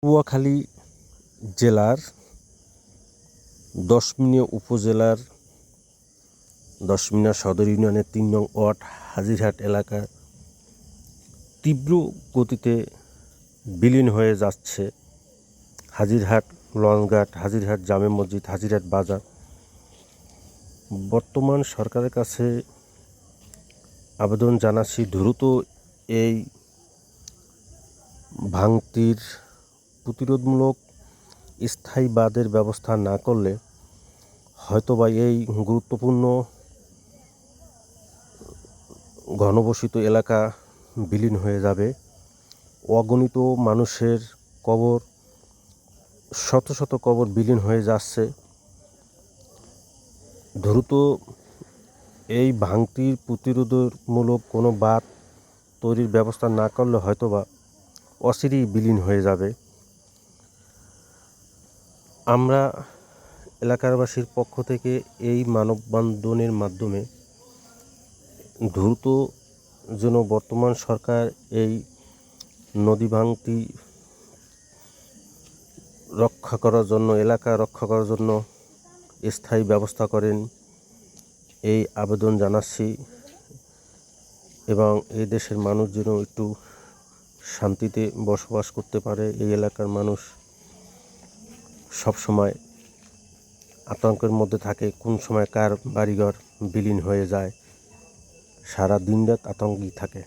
পটুয়াখালী জেলার দশমিনা উপজেলার দশমিনা সদর ইউনিয়নের ৩ নং ওয়ার্ড হাজিরহাট এলাকা তীব্র গতিতে বিলীন হয়ে যাচ্ছে। হাজিরহাট লঞ্চঘাট, হাজিরহাট জামে মসজিদ, হাজিরহাট বাজার। বর্তমান সরকারের কাছে আবেদন জানাচ্ছি, দ্রুত এই ভাঙতির প্রতিরোধমূলক স্থায়ী বাঁধের ব্যবস্থা না করলে হয়তোবা এই গুরুত্বপূর্ণ ঘনবসতিত এলাকা বিলীন হয়ে যাবে। অগণিত মানুষের কবর, শত শত কবর বিলীন হয়ে যাচ্ছে। দ্রুত এই ভাঙতির প্রতিরোধমূলক কোনো বাঁধ তৈরির ব্যবস্থা না করলে হয়তোবা অচিরেই বিলীন হয়ে যাবে। আমরা এলাকাবাসীর পক্ষ থেকে এই মানববন্ধনের মাধ্যমে দ্রুত যেন বর্তমান সরকার এই নদী ভাঙতি রক্ষা করার জন্য, এলাকা রক্ষা করার জন্য স্থায়ী ব্যবস্থা করেন, এই আবেদন জানাচ্ছি। এবং এই দেশের মানুষ যেন একটু শান্তিতে বসবাস করতে পারে। এই এলাকার মানুষ সবসময় আতঙ্কের মধ্যে থাকে, কোন সময় কার বাড়িঘর বিলীন হয়ে যায়, সারা দিন রাত আতঙ্কেই থাকে।